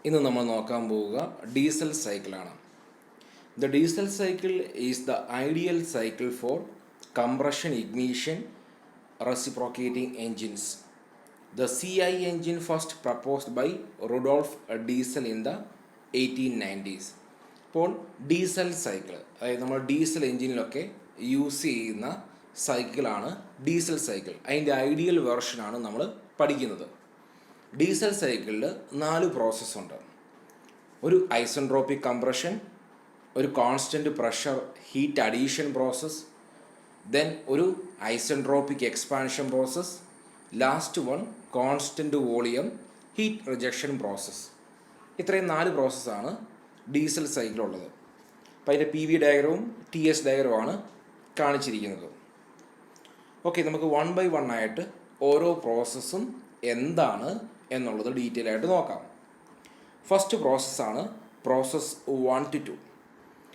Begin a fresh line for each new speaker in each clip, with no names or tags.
ഇന്ന് നമ്മൾ നോക്കാൻ പോവുക ഡീസൽ സൈക്കിളാണ്. The diesel cycle is the ideal cycle four compression ignition reciprocating engines. The CI engine first proposed by Rudolf Diesel in the 1890s. അപ്പോൾ diesel cycle, അതായത് നമ്മൾ diesel എൻജിനിലൊക്കെ use ചെയ്യുന്ന സൈക്കിളാണ് ഡീസൽ സൈക്കിൾ. അതിൻ്റെ ഐഡിയൽ വേർഷനാണ് നമ്മൾ പഠിക്കുന്നത്. ഡീസൽ സൈക്കിളിൽ 4 പ്രോസസ്സുണ്ട്. ഒരു ഐസെൻട്രോപ്പിക് കംപ്രഷൻ, ഒരു constant pressure heat addition process, then ഒരു isentropic expansion process, last one constant volume heat rejection process. ഇത്രയും 4 പ്രോസസ്സാണ് ഡീസൽ സൈക്കിളുള്ളത്. അപ്പോൾ അതിൻ്റെ PV ഡയഗ്രവും TS ഡയഗ്രവുമാണ് കാണിച്ചിരിക്കുന്നത്. ഓക്കെ, നമുക്ക് 1 by 1 ആയിട്ട് ഓരോ പ്രോസസ്സും എന്താണ് എന്നുള്ളത് ഡീറ്റെയിൽ ആയിട്ട് നോക്കാം. ഫസ്റ്റ് പ്രോസസ്സാണ് പ്രോസസ്സ് 1 to 2.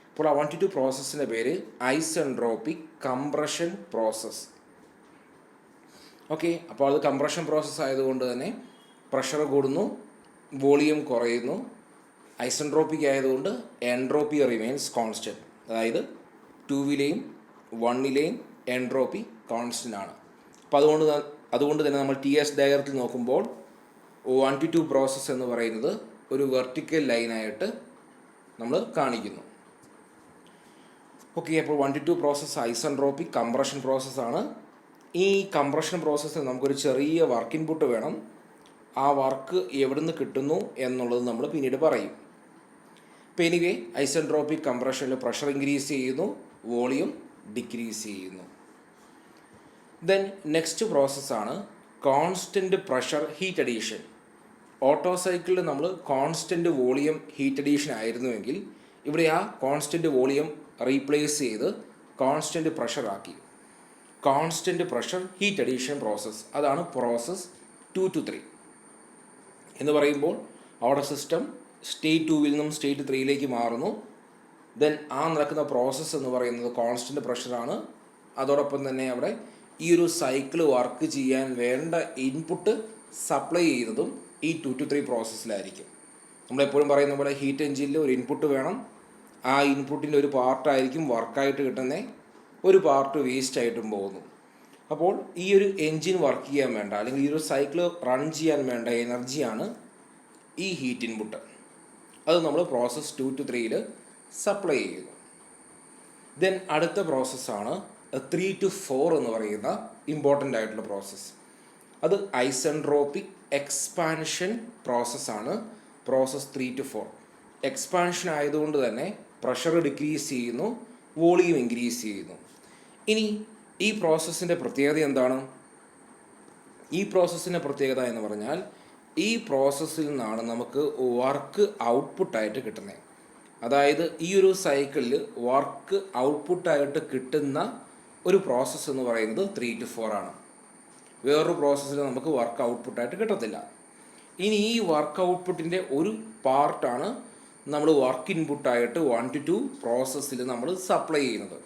അപ്പോൾ ആ 1 to 2 പ്രോസസ്സിൻ്റെ പേര് ഐസെൻട്രോപ്പിക് കംപ്രഷൻ പ്രോസസ്സ്. ഓക്കെ, അപ്പോൾ അത് കംപ്രഷൻ പ്രോസസ്സ് ആയതുകൊണ്ട് തന്നെ പ്രഷർ കൂടുന്നു, വോളിയം കുറയുന്നു. ഐസെൻട്രോപ്പിക് ആയതുകൊണ്ട് എൻട്രോപ്പി റിമെയിൻസ് കോൺസ്റ്റൻറ്റ്, അതായത് 2-ലെയും 1-ലെയും എൻട്രോപ്പി കോൺസ്റ്റൻ്റ് ആണ്. അപ്പോൾ അതുകൊണ്ട് തന്നെ നമ്മൾ TS ഡയഗ്രത്തിൽ നോക്കുമ്പോൾ 1 to 2 പ്രോസസ്സ് എന്ന് പറയുന്നത് ഒരു വെർട്ടിക്കൽ ലൈനായിട്ട് നമ്മൾ കാണിക്കുന്നു. ഓക്കെ, അപ്പോൾ 1 to 2 പ്രോസസ്സ് ഐസെൻട്രോപ്പിക് കംപ്രഷൻ പ്രോസസ്സാണ്. ഈ കംപ്രഷൻ പ്രോസസ്സിൽ നമുക്കൊരു ചെറിയ വർക്ക് ഇൻപുട്ട് വേണം. ആ വർക്ക് എവിടുന്ന് കിട്ടുന്നു എന്നുള്ളത് നമ്മൾ പിന്നീട് പറയും. ഇപ്പോൾ എനിവേ ഐസെൻട്രോപ്പിക് കംപ്രഷനിൽ പ്രഷർ ഇൻക്രീസ് ചെയ്യുന്നു, വോളിയം ഡിക്രീസ് ചെയ്യുന്നു. ദെൻ നെക്സ്റ്റ് പ്രോസസ്സാണ് constant pressure heat addition. Otto സൈക്കിളിൽ നമ്മൾ കോൺസ്റ്റൻറ്റ് വോളിയം ഹീറ്റ് അഡീഷൻ ആയിരുന്നുവെങ്കിൽ ഇവിടെ ആ കോൺസ്റ്റൻറ്റ് വോളിയം റീപ്ലേസ് ചെയ്ത് കോൺസ്റ്റൻറ്റ് പ്രഷർ ആക്കി. Constant pressure heat addition process, അതാണ് പ്രോസസ്സ് 2 to 3 എന്ന് പറയുമ്പോൾ അവിടെ സിസ്റ്റം സ്റ്റേറ്റ് 2-ൽ നിന്നും സ്റ്റേറ്റ് 3-ലേക്ക് മാറുന്നു. ദെൻ ആ നടക്കുന്ന പ്രോസസ്സ് എന്ന് പറയുന്നത് കോൺസ്റ്റൻറ്റ് പ്രഷറാണ്. അതോടൊപ്പം തന്നെ അവിടെ ഈ ഒരു സൈക്കിൾ വർക്ക് ചെയ്യാൻ വേണ്ട ഇൻപുട്ട് സപ്ലൈ ചെയ്യുന്നതും ഈ 2 to 3 പ്രോസസ്സിലായിരിക്കും. നമ്മളെപ്പോഴും പറയുന്ന പോലെ ഹീറ്റ് എൻജിനിൽ ഒരു ഇൻപുട്ട് വേണം. ആ ഇൻപുട്ടിൻ്റെ ഒരു പാർട്ടായിരിക്കും വർക്കായിട്ട് കിട്ടുന്നത്, ഒരു പാർട്ട് വേസ്റ്റ് ആയിട്ടും പോകുന്നു. അപ്പോൾ ഈ ഒരു എൻജിൻ വർക്ക് ചെയ്യാൻ വേണ്ട, അല്ലെങ്കിൽ ഈ ഒരു സൈക്കിൾ റൺ ചെയ്യാൻ വേണ്ട എനർജിയാണ് ഈ ഹീറ്റ് ഇൻപുട്ട്. അത് നമ്മൾ പ്രോസസ്സ് 2 to 3-ൽ സപ്ലൈ ചെയ്യുന്നു. ദെൻ അടുത്ത പ്രോസസ്സാണ് 3 to 4 എന്ന് പറയുന്ന ഇമ്പോർട്ടൻ്റ് ആയിട്ടുള്ള പ്രോസസ്സ്. അത് ഐസെൻട്രോപ്പിക് എക്സ്പാൻഷൻ പ്രോസസ്സാണ്. പ്രോസസ്സ് 3 to 4 എക്സ്പാൻഷൻ ആയതുകൊണ്ട് തന്നെ പ്രഷർ ഡിക്രീസ് ചെയ്യുന്നു, വോളിയം ഇൻക്രീസ് ചെയ്യുന്നു. ഇനി ഈ പ്രോസസ്സിൻ്റെ പ്രത്യേകത എന്താണ്? ഈ പ്രോസസ്സിൻ്റെ പ്രത്യേകത എന്ന് പറഞ്ഞാൽ ഈ പ്രോസസ്സിൽ നിന്നാണ് നമുക്ക് വർക്ക് ഔട്ട്പുട്ടായിട്ട് കിട്ടുന്നത്. അതായത് ഈ ഒരു സൈക്കിളിൽ വർക്ക് ഔട്ട്പുട്ടായിട്ട് കിട്ടുന്ന ഒരു പ്രോസസ്സ് എന്ന് പറയുന്നത് 3 to 4 ആണ്. വേറൊരു പ്രോസസ്സിൽ നമുക്ക് വർക്ക് ഔട്ട്പുട്ടായിട്ട് കിട്ടത്തില്ല. ഇനി ഈ വർക്ക് ഔട്ട്പുട്ടിൻ്റെ ഒരു പാർട്ടാണ് നമ്മൾ വർക്ക് ഇൻപുട്ടായിട്ട് 1 to 2 പ്രോസസ്സിൽ നമ്മൾ സപ്ലൈ ചെയ്യുന്നത്.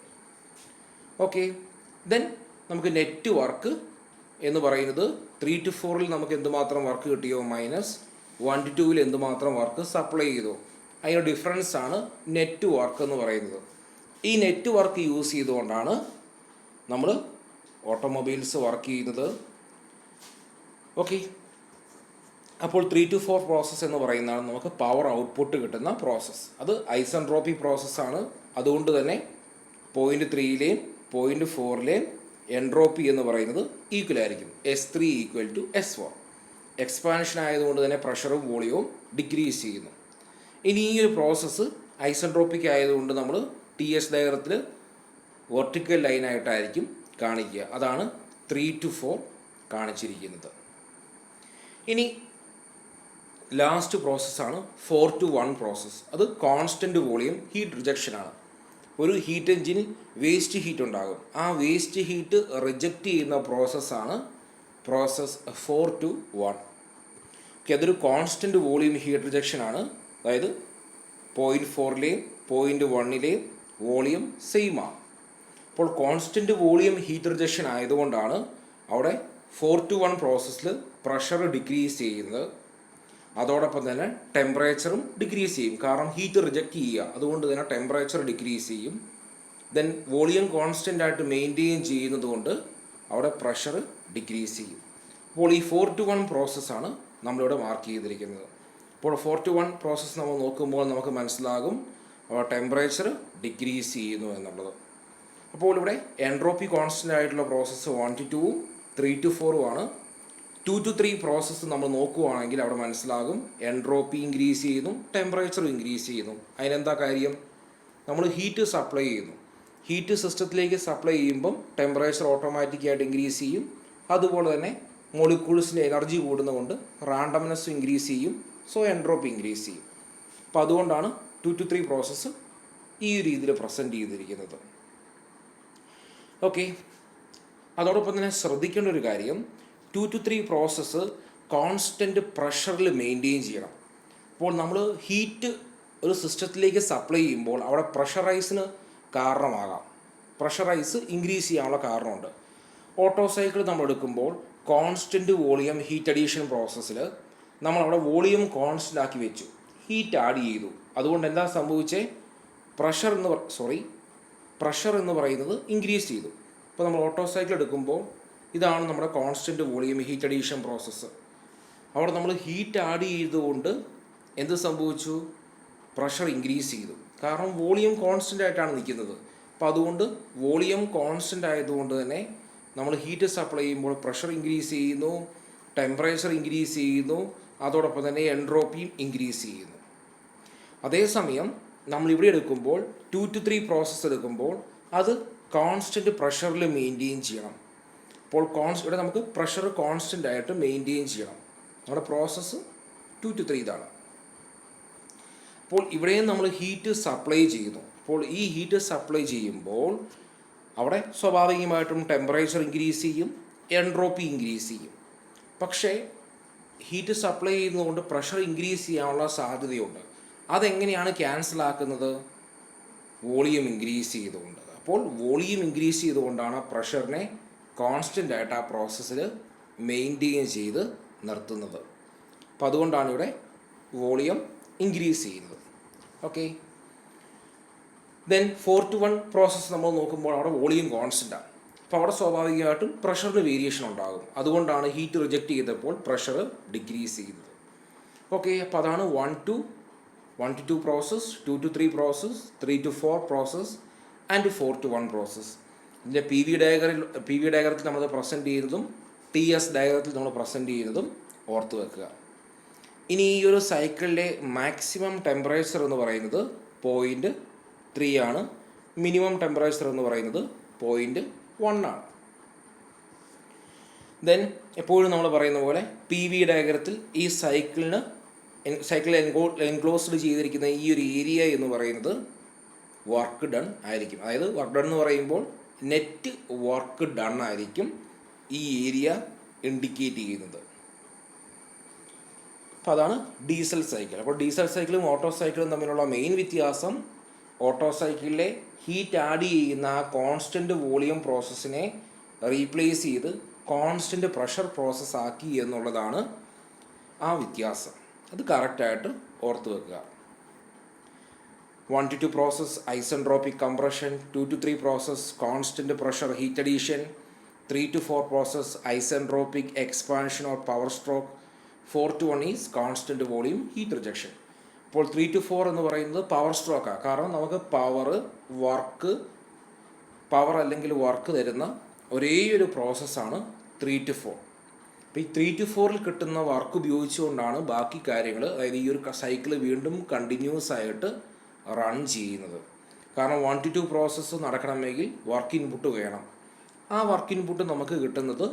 ഓക്കെ, ദെൻ നമുക്ക് നെറ്റ് വർക്ക് എന്ന് പറയുന്നത് 3 to 4-ൽ നമുക്ക് എന്തുമാത്രം വർക്ക് കിട്ടിയോ മൈനസ് 1 to 2-ൽ എന്തുമാത്രം വർക്ക് സപ്ലൈ ചെയ്തോ, അതിൻ്റെ ഡിഫറൻസ് ആണ് നെറ്റ് വർക്ക് എന്ന് പറയുന്നത്. ഈ നെറ്റ് വർക്ക് യൂസ് ചെയ്തുകൊണ്ടാണ് നമ്മൾ ഓട്ടോമൊബൈൽസ് വർക്ക് ചെയ്യുന്നത്. ഓക്കെ, അപ്പോൾ 3 to 4 പ്രോസസ്സ് എന്ന് പറയുന്നതാണ് നമുക്ക് പവർ ഔട്ട്പുട്ട് കിട്ടുന്ന പ്രോസസ്സ്. അത് ഐസെൻട്രോപ്പിക് പ്രോസസ്സാണ്. അതുകൊണ്ട് തന്നെ പോയിൻ്റ് 3-ലെയും പോയിൻ്റ് 4-ലെയും എൻട്രോപ്പി എന്ന് പറയുന്നത് ഈക്വൽ ആയിരിക്കും. S3 = S4. എക്സ്പാൻഷൻ ആയതുകൊണ്ട് തന്നെ പ്രഷറും വോളിയവും ഡിക്രീസ് ചെയ്യുന്നു. ഇനി ഈ ഒരു പ്രോസസ്സ് ഐസെൻട്രോപ്പിക് ആയതുകൊണ്ട് നമ്മൾ TS ഡയഗ്രത്തിൽ വെർട്ടിക്കൽ ലൈനായിട്ടായിരിക്കും കാണിക്കുക. അതാണ് 3 to 4 കാണിച്ചിരിക്കുന്നത്. ഇനി ലാസ്റ്റ് പ്രോസസ്സാണ് 4 to 1 പ്രോസസ്സ്. അത് കോൺസ്റ്റൻറ്റ് വോളിയം ഹീറ്റ് റിജക്ഷനാണ്. ഒരു ഹീറ്റ് എൻജിനിൽ വേസ്റ്റ് ഹീറ്റ് ഉണ്ടാകും. ആ വേസ്റ്റ് ഹീറ്റ് റിജക്റ്റ് ചെയ്യുന്ന പ്രോസസ്സാണ് പ്രോസസ്സ് 4 to 1. ഓക്കെ, അതൊരു കോൺസ്റ്റൻറ്റ് വോളിയം ഹീറ്റ് റിജക്ഷനാണ്. അതായത് പോയിൻ്റ് 4-ലെയും പോയിൻ്റ് 1-ലെയും വോളിയം സെയിം ആണ്. അപ്പോൾ കോൺസ്റ്റൻറ്റ് വോളിയം ഹീറ്റ് റിജക്ഷൻ ആയതുകൊണ്ടാണ് അവിടെ 4 to 1 പ്രോസസ്സിൽ പ്രഷർ ഡിക്രീസ് ചെയ്യുന്നത്. അതോടൊപ്പം തന്നെ ടെമ്പറേച്ചറും ഡിക്രീസ് ചെയ്യും, കാരണം ഹീറ്റ് റിജക്റ്റ് ചെയ്യുക, അതുകൊണ്ട് തന്നെ ടെമ്പറേച്ചർ ഡിക്രീസ് ചെയ്യും. ദെൻ വോളിയം കോൺസ്റ്റൻ്റ് ആയിട്ട് മെയിൻറ്റെയിൻ ചെയ്യുന്നത് കൊണ്ട് അവിടെ പ്രഷർ ഡിക്രീസ് ചെയ്യും. അപ്പോൾ ഈ 4:1 പ്രോസസ്സാണ് നമ്മളിവിടെ മാർക്ക് ചെയ്തിരിക്കുന്നത്. അപ്പോൾ 4:1 പ്രോസസ്സ് നമ്മൾ നോക്കുമ്പോൾ നമുക്ക് മനസ്സിലാകും ടെമ്പറേച്ചർ ഡിക്രീസ് ചെയ്യുന്നു എന്നുള്ളത്. അപ്പോൾ ഇവിടെ എൻട്രോപ്പി കോൺസ്റ്റൻ്റ് ആയിട്ടുള്ള പ്രോസസ്സ് 1 to 2, 3 to 4 ആണ്. 2 to 3 പ്രോസസ്സ് നമ്മൾ നോക്കുകയാണെങ്കിൽ അവിടെ മനസ്സിലാകും എൻട്രോപ്പി ഇൻക്രീസ് ചെയ്യുന്നു, ടെമ്പറേച്ചർ ഇൻക്രീസ് ചെയ്യുന്നു. അതിനെന്താ കാര്യം? നമ്മൾ ഹീറ്റ് സപ്ലൈ ചെയ്യുന്നു. ഹീറ്റ് സിസ്റ്റത്തിലേക്ക് സപ്ലൈ ചെയ്യുമ്പം ടെമ്പറേച്ചർ ഓട്ടോമാറ്റിക്കായിട്ട് ഇൻക്രീസ് ചെയ്യും. അതുപോലെ തന്നെ മോളിക്യൂൾസിൻ്റെ എനർജി കൂടുന്നതുകൊണ്ട് റാൻഡംനെസ് ഇൻക്രീസ് ചെയ്യും. സോ എൻട്രോപ്പി ഇൻക്രീസ് ചെയ്യും. അപ്പോൾ അതുകൊണ്ടാണ് 2 to 3 പ്രോസസ്സ് ഈ രീതിയിൽ പ്രസൻറ്റ് ചെയ്തിരിക്കുന്നത്. ഓക്കെ, അതോടൊപ്പം തന്നെ ശ്രദ്ധിക്കേണ്ട ഒരു കാര്യം, 2 to 3 പ്രോസസ്സ് കോൺസ്റ്റൻറ്റ് പ്രഷറിൽ മെയിൻറ്റെയിൻ ചെയ്യണം. അപ്പോൾ നമ്മൾ ഹീറ്റ് ഒരു സിസ്റ്റത്തിലേക്ക് സപ്ലൈ ചെയ്യുമ്പോൾ അവിടെ പ്രഷറൈസിന് കാരണമാകാം, പ്രഷറൈസ് ഇൻക്രീസ് ചെയ്യാനുള്ള കാരണമുണ്ട്. ഓട്ടോ സൈക്കിൾ നമ്മൾ എടുക്കുമ്പോൾ കോൺസ്റ്റൻറ്റ് വോളിയം ഹീറ്റ് അഡീഷൻ പ്രോസസ്സിൽ നമ്മളവിടെ വോളിയം കോൺസ്റ്റൻ്റ് ആക്കി വെച്ചു, ഹീറ്റ് ആഡ് ചെയ്തു. അതുകൊണ്ട് എന്താ സംഭവിച്ചേ? പ്രഷർ എന്ന് പറയുന്നത് ഇൻക്രീസ് ചെയ്തു. ഇപ്പോൾ നമ്മൾ ഓട്ടോ സൈക്കിൾ എടുക്കുമ്പോൾ ഇതാണ് നമ്മുടെ constant volume heat addition process. അവിടെ നമ്മൾ ഹീറ്റ് ആഡ് ചെയ്തുകൊണ്ട് എന്ത് സംഭവിച്ചു? പ്രഷർ ഇൻക്രീസ് ചെയ്തു, കാരണം വോളിയം കോൺസ്റ്റൻ്റ് ആയിട്ടാണ് നിൽക്കുന്നത്. അപ്പോൾ അതുകൊണ്ട് വോളിയം കോൺസ്റ്റൻ്റ് ആയതുകൊണ്ട് തന്നെ നമ്മൾ ഹീറ്റ് സപ്ലൈ ചെയ്യുമ്പോൾ പ്രഷർ ഇൻക്രീസ് ചെയ്യുന്നു, ടെമ്പറേച്ചർ ഇൻക്രീസ് ചെയ്യുന്നു, അതോടൊപ്പം തന്നെ എൻട്രോപ്പിയും ഇൻക്രീസ് ചെയ്യുന്നു. അതേസമയം നമ്മളിവിടെ എടുക്കുമ്പോൾ 2 to 3 പ്രോസസ്സ് എടുക്കുമ്പോൾ അത് കോൺസ്റ്റൻറ്റ് പ്രഷറിൽ മെയിൻറ്റെയിൻ ചെയ്യണം. അപ്പോൾ ഇവിടെ നമുക്ക് പ്രഷർ കോൺസ്റ്റൻ്റ് ആയിട്ട് മെയിൻറ്റെയിൻ ചെയ്യണം. നമ്മുടെ പ്രോസസ്സ് 2 to 3 ഇതാണ്. അപ്പോൾ ഇവിടെയും നമ്മൾ ഹീറ്റ് സപ്ലൈ ചെയ്യുന്നു. അപ്പോൾ ഈ ഹീറ്റ് സപ്ലൈ ചെയ്യുമ്പോൾ അവിടെ സ്വാഭാവികമായിട്ടും ടെമ്പറേച്ചർ ഇൻക്രീസ് ചെയ്യും, എൻട്രോപ്പി ഇൻക്രീസ് ചെയ്യും. പക്ഷേ ഹീറ്റ് സപ്ലൈ ചെയ്യുന്നതുകൊണ്ട് പ്രഷർ ഇൻക്രീസ് ചെയ്യാനുള്ള സാധ്യതയുണ്ട്. അതെങ്ങനെയാണ് ക്യാൻസൽ ആക്കുന്നത്? വോളിയം ഇൻക്രീസ് ചെയ്തുകൊണ്ട്. അപ്പോൾ വോളിയം ഇൻക്രീസ് ചെയ്തുകൊണ്ടാണ് പ്രഷറിനെ കോൺസ്റ്റൻ്റ് ആയിട്ട് ആ പ്രോസസ്സിൽ മെയിൻറ്റെയിൻ ചെയ്ത് നിർത്തുന്നത്. അപ്പോൾ അതുകൊണ്ടാണ് ഇവിടെ വോളിയം ഇൻക്രീസ് ചെയ്യുന്നത്. ഓക്കെ, ദെൻ 4 to 1 പ്രോസസ്സ് നമ്മൾ നോക്കുമ്പോൾ അവിടെ വോളിയം കോൺസ്റ്റൻ്റാണ്. അപ്പോൾ അവിടെ സ്വാഭാവികമായിട്ടും പ്രഷറിന് വേരിയേഷൻ ഉണ്ടാകും. അതുകൊണ്ടാണ് ഹീറ്റ് റിജക്റ്റ് ചെയ്തപ്പോൾ പ്രഷർ ഡിക്രീസ് ചെയ്യുന്നത്. ഓക്കെ, അപ്പോൾ അതാണ് 1 to 2 process, 2 to 3 process, 3 to 4 process and 4 to 1 process. ഇതിൻ്റെ പി വി ഡയഗ്രത്തിൽ നമ്മൾ പ്രസൻറ്റ് ചെയ്യുന്നതും TS ഡയഗ്രത്തിൽ നമ്മൾ പ്രസൻറ്റ് ചെയ്യുന്നതും ഓർത്ത് വെക്കുക. ഇനി ഈ ഒരു സൈക്കിളിലെ മാക്സിമം ടെമ്പറേച്ചർ എന്ന് പറയുന്നത് 0.3 ആണ്, മിനിമം ടെമ്പറേച്ചർ എന്ന് പറയുന്നത് 0.1 ആണ്. ദെൻ എപ്പോഴും നമ്മൾ പറയുന്ന പോലെ PV ഡയഗ്രത്തിൽ ഈ സൈക്കിൾ എൻക്ലോസ്ഡ് ചെയ്തിരിക്കുന്ന ഈ ഒരു ഏരിയ എന്ന് പറയുന്നത് വർക്ക് ഡൺ ആയിരിക്കും. അതായത് വർക്ക് ഡൺ എന്ന് പറയുമ്പോൾ നെറ്റ് വർക്ക് ഡൺ ആയിരിക്കും ഈ ഏരിയ ഇൻഡിക്കേറ്റ് ചെയ്യുന്നത്. അപ്പോൾ അതാണ് ഡീസൽ സൈക്കിൾ. അപ്പോൾ ഡീസൽ സൈക്കിളും ഓട്ടോ സൈക്കിളും തമ്മിലുള്ള മെയിൻ വ്യത്യാസം, ഓട്ടോ സൈക്കിളിലെ ഹീറ്റ് ആഡ് ചെയ്യുന്ന ആ കോൺസ്റ്റൻറ്റ് വോളിയം പ്രോസസ്സിനെ റീപ്ലേസ് ചെയ്ത് കോൺസ്റ്റൻറ്റ് പ്രഷർ പ്രോസസ്സ് ആക്കി എന്നുള്ളതാണ് ആ വ്യത്യാസം. അത് കറക്റ്റായിട്ട് ഓർത്ത് വെക്കുക. 1 to 2 process isentropic compression, 2 to 3 process constant pressure heat addition, 3 to 4 process isentropic expansion or power stroke, 4 to 1 is constant volume heat rejection. അപ്പോൾ 3 to 4 എന്ന് പറയുന്നത് പവർ സ്ട്രോക്കാണ്. കാരണം നമുക്ക് പവർ അല്ലെങ്കിൽ വർക്ക് തരുന്ന ഒരേ ഒരു പ്രോസസ്സാണ് 3 to 4. അപ്പോൾ ഈ 3 to 4 കിട്ടുന്ന വർക്ക് ഉപയോഗിച്ചുകൊണ്ടാണ് ബാക്കി കാര്യങ്ങൾ, അതായത് ഈ ഒരു സൈക്കിൾ വീണ്ടും കണ്ടിന്യൂസ് ആയിട്ട് റൺ ചെയ്യുന്നത്. കാരണം 1 to 2 പ്രോസസ്സ് നടക്കണമെങ്കിൽ വർക്ക് ഇൻപുട്ട് വേണം. ആ വർക്ക് ഇൻപുട്ട് നമുക്ക് കിട്ടുന്നത്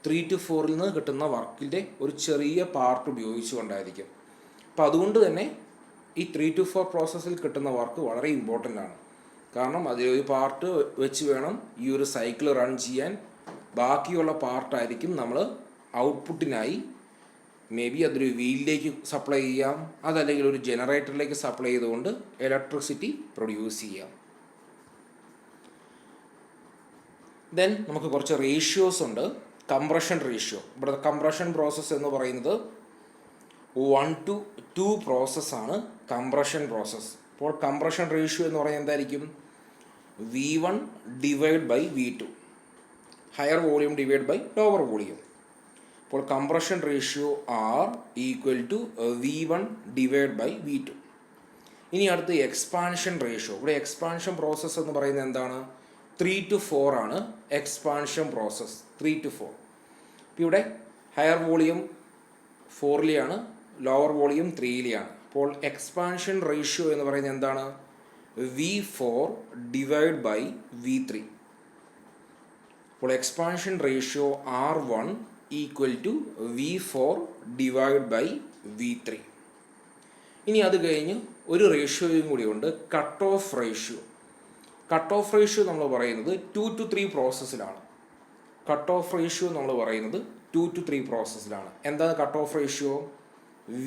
3 to 4 നിന്ന് കിട്ടുന്ന വർക്കിൻ്റെ ഒരു ചെറിയ പാർട്ട് ഉപയോഗിച്ചുകൊണ്ടായിരിക്കും. അപ്പോൾ അതുകൊണ്ട് തന്നെ ഈ 3 to 4 പ്രോസസ്സിൽ കിട്ടുന്ന വർക്ക് വളരെ ഇമ്പോർട്ടൻ്റ് ആണ്. കാരണം അതിലൊരു പാർട്ട് വെച്ച് വേണം ഈ ഒരു സൈക്കിൾ റൺ ചെയ്യാൻ. ബാക്കിയുള്ള പാർട്ടായിരിക്കും നമ്മൾ ഔട്ട്പുട്ടിനായി മേ ബി അതൊരു വീലിലേക്ക് സപ്ലൈ ചെയ്യാം, അതല്ലെങ്കിൽ ഒരു ജനറേറ്ററിലേക്ക് സപ്ലൈ ചെയ്തുകൊണ്ട് ഇലക്ട്രിസിറ്റി പ്രൊഡ്യൂസ് ചെയ്യാം. ദെൻ നമുക്ക് കുറച്ച് റേഷ്യോസ് ഉണ്ട്. കംപ്രഷൻ റേഷ്യോ, ഇവിടെ കംപ്രഷൻ പ്രോസസ്സ് എന്ന് പറയുന്നത് 1:2 പ്രോസസ്സാണ് കംപ്രഷൻ പ്രോസസ്സ്. അപ്പോൾ കംപ്രഷൻ റേഷ്യോ എന്ന് പറയുന്നത് എന്തായിരിക്കും? V1 divide by V2, higher volume divide by lower volume. അപ്പോൾ compression ratio R equal to V1 divide by V2. ഇനി അടുത്ത് എക്സ്പാൻഷൻ റേഷ്യോ. ഇവിടെ എക്സ്പാൻഷൻ പ്രോസസ്സ് എന്ന് പറയുന്നത് എന്താണ്? 3-4 ആണ് എക്സ്പാൻഷൻ പ്രോസസ്സ്, 3-4. ഇപ്പോൾ ഇവിടെ ഹയർ വോളിയം 4ലെയാണ്, ലോവർ വോളിയം 3ലെയാണ്. അപ്പോൾ എക്സ്പാൻഷൻ റേഷ്യോ എന്ന് പറയുന്നത് എന്താണ്? V4 divide by V3. അപ്പോൾ expansion ratio R1 equal to V4 divide by V3. ഇനി അത് കഴിഞ്ഞ് ഒരു റേഷ്യോയും കൂടിയുണ്ട്, cut off ratio. Cut off ratio നമ്മൾ പറയുന്നത് 2-3 പ്രോസസ്സിലാണ്. കട്ട് ഓഫ് റേഷ്യോ നമ്മൾ പറയുന്നത് 2-3 പ്രോസസ്സിലാണ്. എന്താണ് cut off ratio?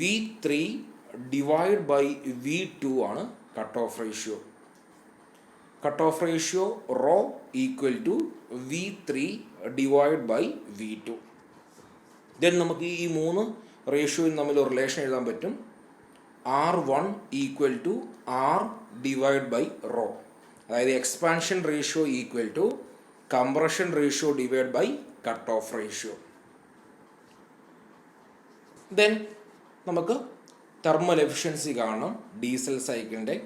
V3 divide by V2 ആണ് cut off ratio. Cut off ratio rho equal to V3 divide by V2. Then നമുക്ക് ഈ 3 റേഷ്യോയും തമ്മിൽ ഒരു റിലേഷൻ എഴുതാൻ പറ്റും. R1 equal to R divide by rho. അതായത് expansion ratio equal to compression ratio divide by cut off ratio. Then നമുക്ക് thermal efficiency കാണണം diesel സൈക്കിളിൻ്റെ.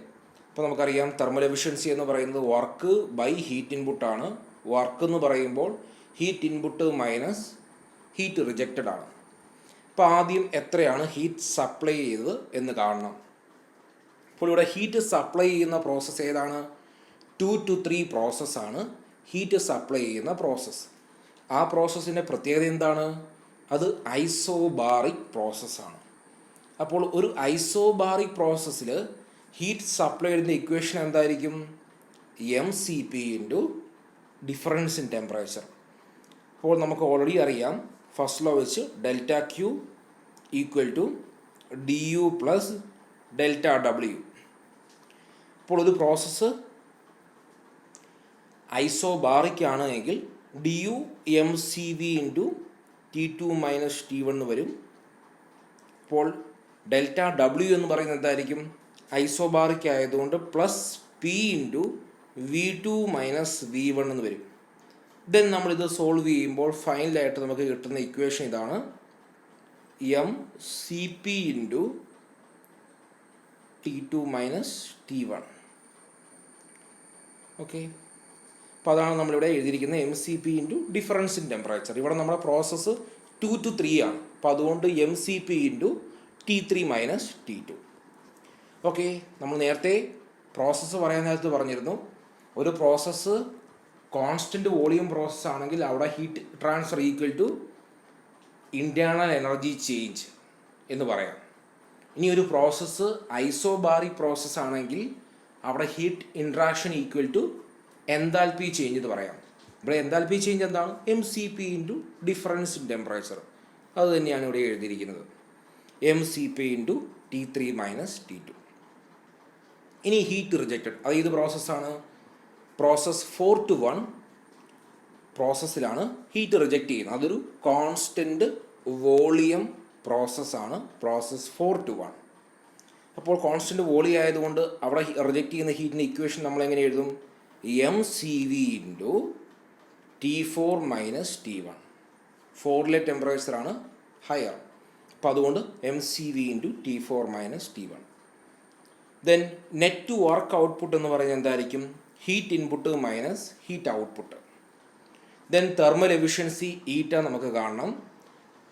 അപ്പോൾ നമുക്കറിയാം തെർമൽ എഫിഷ്യൻസി എന്ന് പറയുന്നത് വർക്ക് ബൈ ഹീറ്റ് ഇൻപുട്ടാണ്. വർക്ക് എന്ന് പറയുമ്പോൾ heat input minus heat rejected ആണ്. അപ്പോൾ ആദ്യം എത്രയാണ് ഹീറ്റ് സപ്ലൈ ചെയ്തത് എന്ന് കാണണം. അപ്പോൾ ഇവിടെ ഹീറ്റ് സപ്ലൈ ചെയ്യുന്ന പ്രോസസ്സ് ഏതാണ്? 2-3 പ്രോസസ്സാണ് ഹീറ്റ് സപ്ലൈ ചെയ്യുന്ന പ്രോസസ്സ്. ആ പ്രോസസ്സിൻ്റെ പ്രത്യേകത എന്താണ്? അത് ഐസോബാറിക് പ്രോസസ്സാണ്. അപ്പോൾ ഒരു ഐസോബാറിക് പ്രോസസ്സിൽ ഹീറ്റ് സപ്ലൈ ചെയ്യുന്ന ഇക്വേഷൻ എന്തായിരിക്കും? mCp into difference in temperature. അപ്പോൾ നമുക്ക് ഓൾറെഡി അറിയാം ഫസ്റ്റ് ലോ വെച്ച് delta Q equal to DU plus delta W. അപ്പോൾ ഒരു പ്രോസസ്സ് ഐസോബാറിക് ആണ് എങ്കിൽ DU mCv into T2 minus T1 വരും. അപ്പോൾ ഡെൽറ്റ W എന്ന് പറയുന്നത് എന്തായിരിക്കും? ഐസോബാറിക് ആയതുകൊണ്ട് plus P into V2 minus V1 എന്ന് വരും. ദെൻ നമ്മളിത് സോൾവ് ചെയ്യുമ്പോൾ ഫൈനലായിട്ട് നമുക്ക് കിട്ടുന്ന ഇക്വേഷൻ ഇതാണ്, mCp into T2 minus T1. Okay, അപ്പോൾ അതാണ് നമ്മളിവിടെ എഴുതിയിരിക്കുന്നത് mCp into difference in temperature. ഇവിടെ നമ്മുടെ പ്രോസസ്സ് 2-3 ആണ്. അപ്പോൾ അതുകൊണ്ട് mCp into T3 minus T2. Okay, നമ്മൾ നേരത്തെ പ്രോസസ്സ് പറയാൻ നേരത്ത് പറഞ്ഞിരുന്നു, ഒരു പ്രോസസ്സ് കോൺസ്റ്റൻറ്റ് വോളിയം പ്രോസസ്സ് ആണെങ്കിൽ അവിടെ heat transfer equal to internal energy change എന്ന് പറയാം. ഇനി ഒരു പ്രോസസ്സ് ഐസോബാറിക് പ്രോസസ്സ് ആണെങ്കിൽ അവിടെ heat interaction equal to enthalpy change എന്ന് പറയാം. ഇവിടെ എൻതാൽപ്പി ചേഞ്ച് എന്താണ്? mCp into difference in temperature. അത് തന്നെയാണ് ഇവിടെ എഴുതിയിരിക്കുന്നത്, mCp into T3 minus T2. ഇനി ഹീറ്റ് റിജക്റ്റഡ്, അത് ഏത് പ്രോസസ്സാണ്? പ്രോസസ് 4-1 പ്രോസസ്സിലാണ് ഹീറ്റ് റിജക്റ്റ് ചെയ്യുന്നത്. അതൊരു കോൺസ്റ്റൻറ്റ് വോളിയം പ്രോസസ്സാണ് പ്രോസസ് 4-1. അപ്പോൾ കോൺസ്റ്റൻറ്റ് വോളിയം ആയതുകൊണ്ട് അവിടെ റിജക്റ്റ് ചെയ്യുന്ന ഹീറ്റിൻ്റെ ഇക്വേഷൻ നമ്മൾ എങ്ങനെ എഴുതും? mCv into T4 minus T1. 4ലെ ടെമ്പറേച്ചറാണ് ഹയർ, അപ്പോൾ അതുകൊണ്ട് mCv into T4 minus T1. Then net work output എന്ന് പറയുന്നത് എന്തായിരിക്കും? Heat input minus heat output. Then thermal efficiency eta നമുക്ക് കാണണം.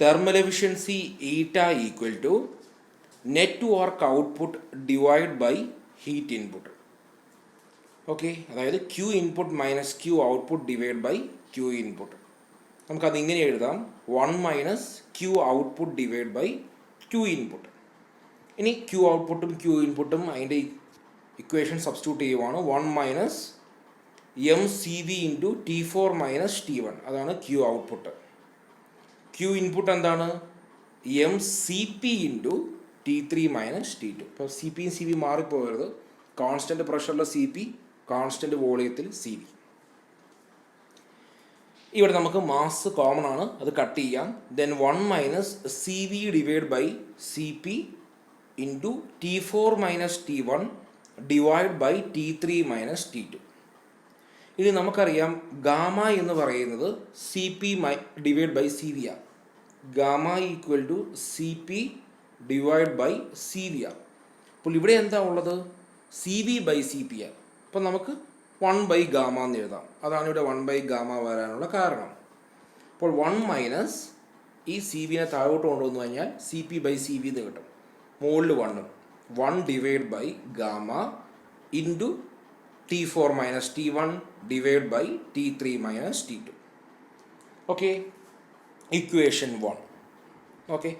Thermal efficiency eta equal to net work output divide by heat input. Okay, അതായത് Q input minus Q output divide by Q input. നമുക്കത് ഇങ്ങനെ എഴുതാം, 1 minus Q output divide by Q input. ഇനി Q ഔട്ട്പുട്ടും Q ഇൻപുട്ടും അതിൻ്റെ equation substitute ചെയ്യുവാണ്. 1 minus mCv into T4 minus T1, അതാണ് Q ഔട്ട്പുട്ട്. Q ഇൻപുട്ട് എന്താണ്? mCp into T3 minus T2. ഇപ്പോൾ CP യും CV മാറിപ്പോകരുത്. കോൺസ്റ്റൻറ്റ് പ്രഷറിൽ CP, കോൺസ്റ്റൻറ്റ് വോളിയത്തിൽ CV. ഇവിടെ നമുക്ക് മാസ് കോമൺ ആണ്, അത് കട്ട് ചെയ്യാം. Then 1 minus C V divide by C P into T4 minus T1 divide by T3 minus T2. ഇനി നമുക്കറിയാം ഗാമ എന്ന് പറയുന്നത് C P divide by C V ആണ്. Gamma equal to C P divide by C V ആണ്. അപ്പോൾ ഇവിടെ എന്താ ഉള്ളത്? C V by C P ആണ്. അപ്പോൾ നമുക്ക് 1 ബൈ ഗാമ എന്ന് എഴുതാം. അതാണ് ഇവിടെ 1 ബൈ ഗാമ വരാനുള്ള കാരണം. അപ്പോൾ 1 മൈനസ് ഈ സി വിനെ താഴോട്ട് കൊണ്ടുവന്നു കഴിഞ്ഞാൽ C P by C V എന്ന് കിട്ടും. മുകളിൽ 1 divide by gamma into T4 minus T1 divide by T3 minus T2. Okay, equation 1. Okay,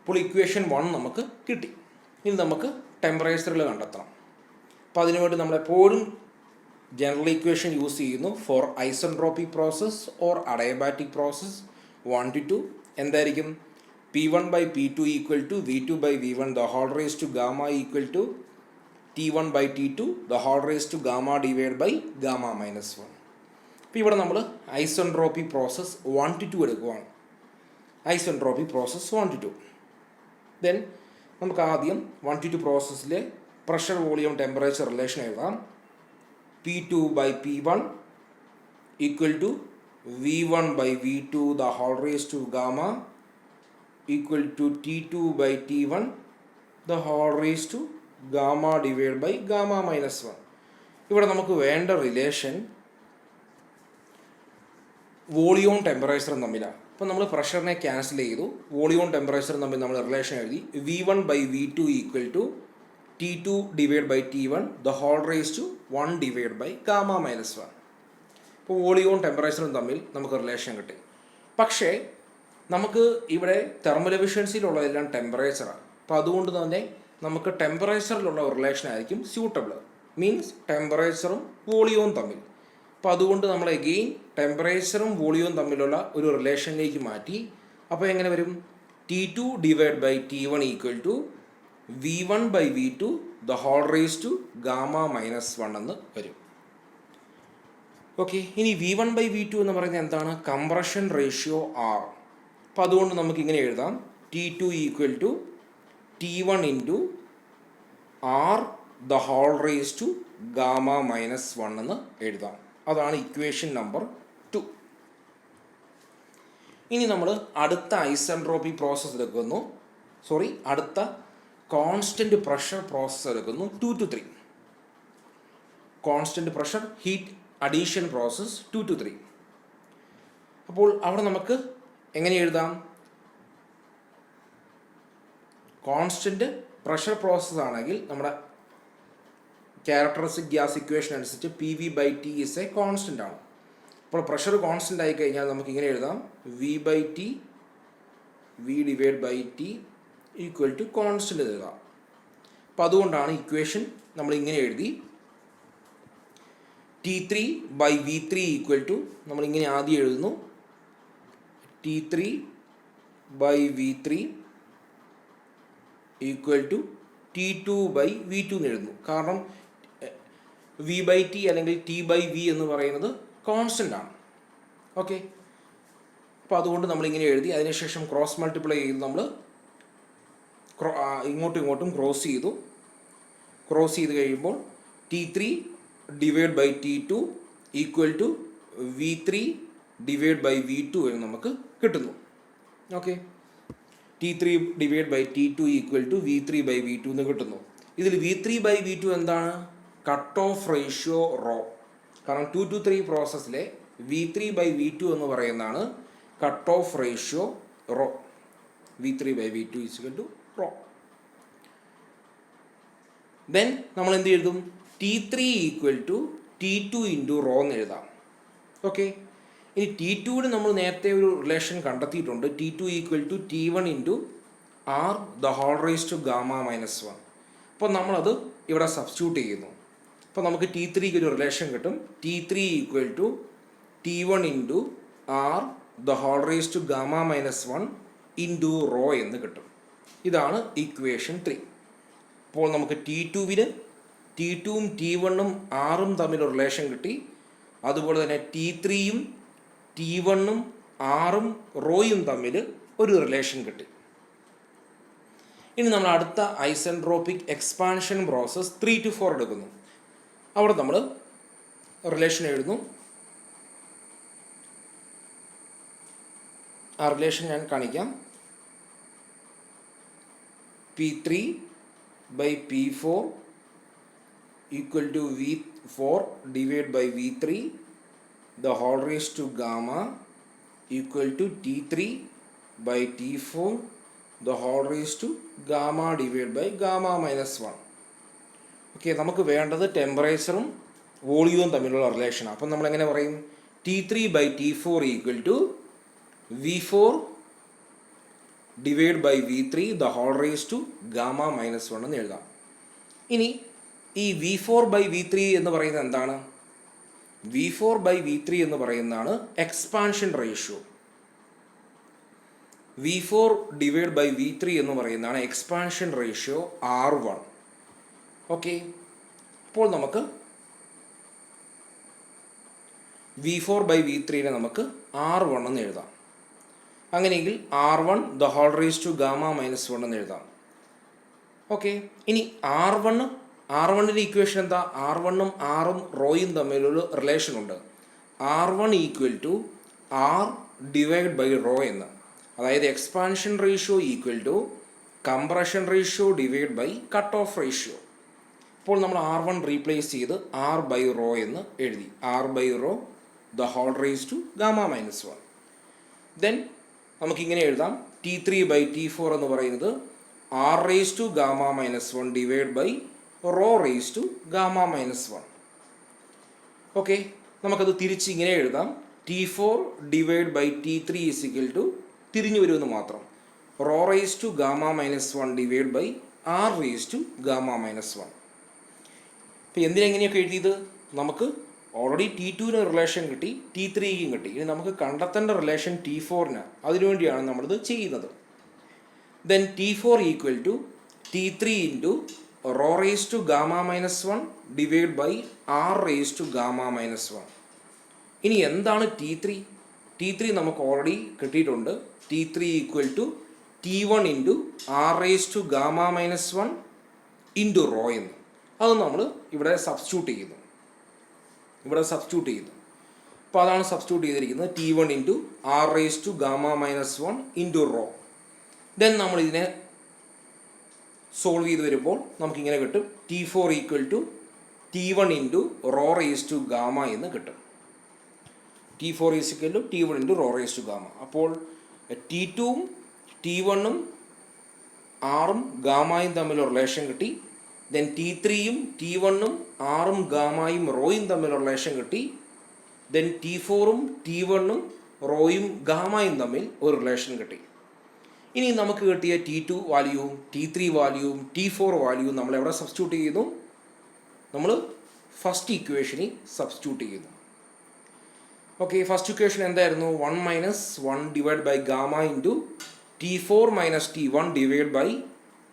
അപ്പോൾ ഇക്വേഷൻ 1 നമുക്ക് കിട്ടി. ഇനി നമുക്ക് ടെമ്പറേച്ചറിൽ കണ്ടെത്തണം. അപ്പോൾ അതിനുവേണ്ടി നമ്മളെപ്പോഴും ജനറൽ ഇക്വേഷൻ യൂസ് ചെയ്യുന്നു for isentropic process or adiabatic process 1 to 2. എന്തായിരിക്കും? P1 by P2 equal to V2 by V1 the whole raise to gamma equal to T1 by T2 the whole raise to gamma divide by gamma minus 1. അപ്പോൾ ഇവിടെ നമ്മൾ isentropic process 1 to 2 എടുക്കുവാണ്. Isentropic process 1 to 2. Then നമുക്ക് ആദ്യം 1 to 2 പ്രോസസ്സിലെ pressure volume temperature relation എഴുതാം. P2 by P1 equal to V1 by V2 the whole raise to gamma equal to T2 by T1 the whole raise to gamma divide by gamma minus 1. ഇവിടെ നമുക്ക് വേണ്ട relation വോളിയവും ടെമ്പറേച്ചറും തമ്മിലാണ്. അപ്പോൾ നമ്മൾ പ്രഷറിനെ cancel ചെയ്തു, വോളിയവും ടെമ്പറേച്ചറും തമ്മിൽ നമ്മൾ റിലേഷൻ എഴുതി. V1 by V2 equal to T2 divide by T1 the whole raise to 1 divide by gamma minus 1. ഇപ്പോൾ വോളിയവും ടെമ്പറേച്ചറും തമ്മിൽ നമുക്ക് റിലേഷൻ കിട്ടി. പക്ഷേ നമുക്ക് ഇവിടെ തെർമൽ എഫിഷ്യൻസിയിലുള്ളതെല്ലാം ടെമ്പറേച്ചറാണ്. അപ്പോൾ അതുകൊണ്ട് തന്നെ നമുക്ക് ടെമ്പറേച്ചറിലുള്ള റിലേഷൻ ആയിരിക്കും സ്യൂട്ടബിൾ. മീൻസ് ടെമ്പറേച്ചറും വോളിയവും തമ്മിൽ. അപ്പോൾ അതുകൊണ്ട് നമ്മൾ എഗെയിൻ ടെമ്പറേച്ചറും വോളിയവും തമ്മിലുള്ള ഒരു റിലേഷനിലേക്ക് മാറ്റി. അപ്പോൾ എങ്ങനെ വരും? T2 divide by T1 equal to V1 by V2 the whole raise to gamma minus 1 എന്ന് വരും. ഓക്കെ, ഇനി V1 by V2 എന്ന് പറയുന്നത് എന്താണ്? Compression ratio R. അപ്പോൾ അതുകൊണ്ട് നമുക്ക് ഇങ്ങനെ എഴുതാം. T2 equal to T1 into R the whole raise to gamma minus 1 എന്ന് എഴുതാം. അതാണ് ഇക്വേഷൻ നമ്പർ 2. ഇനി നമ്മൾ അടുത്ത ഐസെൻട്രോപിക് പ്രോസസ്സ് എടുക്കുന്നു. അടുത്ത കോൺസ്റ്റൻറ്റ് പ്രഷർ പ്രോസസ്സ് എടുക്കുന്നു 2 to 3. Constant pressure heat addition process 2 to 3. അപ്പോൾ അവിടെ നമുക്ക് എങ്ങനെ എഴുതാം? കോൺസ്റ്റൻറ്റ് പ്രഷർ പ്രോസസ്സ് ആണെങ്കിൽ നമ്മുടെ ക്യാരക്ടറിസ്റ്റിക് ഗ്യാസ് ഇക്വേഷൻ അനുസരിച്ച് PV by T is A constant ആണ്. അപ്പോൾ പ്രഷർ കോൺസ്റ്റൻ്റ് ആയി കഴിഞ്ഞാൽ നമുക്ക് ഇങ്ങനെ എഴുതാം. V by T V divide by T equal to constant എഴുതാം. അപ്പോൾ അതുകൊണ്ടാണ് ഇക്വേഷൻ നമ്മൾ ഇങ്ങനെ എഴുതി. T3 by V3 equal to നമ്മളിങ്ങനെ ആദ്യം എഴുതുന്നു. T3 by V3 equal to T2 by V2 എന്ന് എഴുതുന്നു. കാരണം V by T അല്ലെങ്കിൽ T by V എന്ന് പറയുന്നത് കോൺസ്റ്റൻ്റ് ആണ്. ഓക്കെ, അപ്പോൾ അതുകൊണ്ട് നമ്മളിങ്ങനെ എഴുതി. അതിനുശേഷം ക്രോസ് മൾട്ടിപ്ലൈ ചെയ്ത് നമ്മൾ ഇങ്ങോട്ടും ഇങ്ങോട്ടും ക്രോസ് ചെയ്ത് കഴിയുമ്പോൾ T3 divide by T2 equal to V3 divide by V2 എന്ന് നമുക്ക് കിട്ടുന്നു. Okay, T3 divide by T2 equal to V3 by V2 എന്ന് കിട്ടുന്നു. ഇതിൽ V3 ബൈ V2 എന്താണ്? Cut off ratio rho. കാരണം 2 to 3 പ്രോസസ്സിലെ V3 ബൈ V2 എന്ന് പറയുന്നതാണ് cut off ratio rho. V3 by V2 equal to rho. Then നമ്മൾ എന്ത് എഴുതും? T3 equal to T2 into rho എന്ന് എഴുതാം. ഓക്കെ, ഇനി T2ന് നമ്മൾ നേരത്തെ ഒരു റിലേഷൻ കണ്ടെത്തിയിട്ടുണ്ട്. T2 equal to T1 into R the whole raise to gamma minus 1. അപ്പോൾ നമ്മളത് ഇവിടെ സബ്സ്റ്റിറ്റ്യൂട്ട് ചെയ്യുന്നു. അപ്പോൾ നമുക്ക് T3ക്ക് ഒരു റിലേഷൻ കിട്ടും. T3 equal to T1 into R the whole raise to gamma minus 1 into rho എന്ന് കിട്ടും. ഇതാണ് ഇക്വേഷൻ 3. അപ്പോൾ നമുക്ക് T2ന് T2ഉം T1ഉം Rഉം തമ്മിലൊരു റിലേഷൻ കിട്ടി. അതുപോലെ തന്നെ T3യും T1ഉം Rഉം റോയും തമ്മിൽ ഒരു റിലേഷൻ കിട്ടി. ഇനി നമ്മൾ അടുത്ത ഐസെൻട്രോപിക് എക്സ്പാൻഷൻ പ്രോസസ് 3 to 4 എടുക്കുന്നു. അവിടെ നമ്മൾ റിലേഷൻ എഴുതുന്നു. ആ റിലേഷൻ ഞാൻ കാണിക്കാം. P3/P4 equal to V4 divided by V3 the whole raised to gamma equal to T3/T4 the whole raised to gamma divided by gamma minus 1. Okay, നമുക്ക് വേണ്ടത് ടെമ്പറേച്ചറും വോളിയവും തമ്മിലുള്ള റിലേഷൻ. അപ്പം നമ്മൾ എങ്ങനെ പറയും? T3/T4 equal to V4 divided by V3 the whole raised to gamma minus 1 എന്ന് എഴുതാം. ഇനി ഈ V4/V3 എന്ന് പറയുന്നത് എന്താണ്? V4/V3 എന്ന് പറയുന്നതാണ് expansion ratio. V4 divided by V3 എന്ന് പറയുന്നതാണ് എക്സ്പാൻഷൻ റേഷ്യോ R1. ഓക്കെ, അപ്പോൾ നമുക്ക് V4/V3 നമുക്ക് R1 എന്ന് എഴുതാം. അങ്ങനെയെങ്കിൽ R1 the whole raised to gamma minus 1 എന്ന് എഴുതാം. ഓക്കെ, ഇനി R1ൻ്റെ ഇക്വേഷൻ എന്താ? R1ഉം Rഉം റോയും തമ്മിലൊരു റിലേഷൻ ഉണ്ട്. R1 equal to R divide by rho എന്ന്. അതായത് expansion ratio equal to compression ratio divide by cut off ratio. ഇപ്പോൾ നമ്മൾ R1 റീപ്ലേസ് ചെയ്ത് R ബൈ റോ എന്ന് എഴുതി. R by rho the whole raised to gamma minus 1. Then നമുക്കിങ്ങനെ എഴുതാം. T3/T4 എന്ന് പറയുന്നത് R raised to gamma minus 1 divided by rho raised to gamma minus 1. Okay, നമുക്കത് തിരിച്ച് ഇങ്ങനെ എഴുതാം. T4 divided by T3 is equal to തിരിഞ്ഞു വരുമെന്ന് മാത്രം. Rho raised to gamma minus 1 divided by R raised to gamma minus 1. ഇപ്പോൾ എന്തിനെങ്ങനെയൊക്കെ എഴുതിയത്? നമുക്ക് ഓൾറെഡി T2ന് റിലേഷൻ കിട്ടി, T3ക്കും കിട്ടി. ഇനി നമുക്ക് കണ്ടെത്തേണ്ട റിലേഷൻ T4ന്. അതിനുവേണ്ടിയാണ് നമ്മളിത് ചെയ്യുന്നത്. Then T4 equal to T3 into rho raise to gamma minus 1 divide by R raise to gamma minus 1. ഇനി എന്താണ് T3 നമുക്ക് ഓൾറെഡി കിട്ടിയിട്ടുണ്ട്. T3 equal to T1 into R raise to gamma minus 1 into rho എന്ന്. അത് നമ്മൾ ഇവിടെ substitute ചെയ്യുന്നു. അപ്പോൾ അതാണ് സബ്സ്റ്റിറ്റ്യൂട്ട് ചെയ്തിരിക്കുന്നത്. T1 into R raise to gamma minus 1 into rho. Then നമ്മളിതിനെ സോൾവ് ചെയ്ത് വരുമ്പോൾ നമുക്കിങ്ങനെ കിട്ടും. T4 equal to T1 into rho raise to gamma എന്ന് കിട്ടും. T4 is equal to T1 into rho raise to gamma. അപ്പോൾ T2ഉം T1ഉം Rഉം ഗാമയും തമ്മിലുള്ള റിലേഷൻ കിട്ടി. ദെൻ T3യും T1ഉം Rഉം ഗാമയും റോയും തമ്മിലുള്ള റിലേഷൻ കിട്ടി. ദെൻ T4ഉം T1ഉം റോയും ഗാമയും തമ്മിൽ ഒരു റിലേഷൻ കിട്ടി. ഇനി നമുക്ക് കിട്ടിയ T2 വാല്യൂവും T3 വാല്യൂവും T4 വാല്യൂവും നമ്മൾ എവിടെ സബ്സ്റ്റിറ്റ്യൂട്ട് ചെയ്യുന്നു? നമ്മൾ ഫസ്റ്റ് ഇക്വേഷനിൽ സബ്സ്റ്റിറ്റ്യൂട്ട് ചെയ്യുന്നു. ഓക്കെ, ഫസ്റ്റ് ഇക്വേഷൻ എന്തായിരുന്നു? 1 minus 1 divide by gamma into T4 minus T1 divide by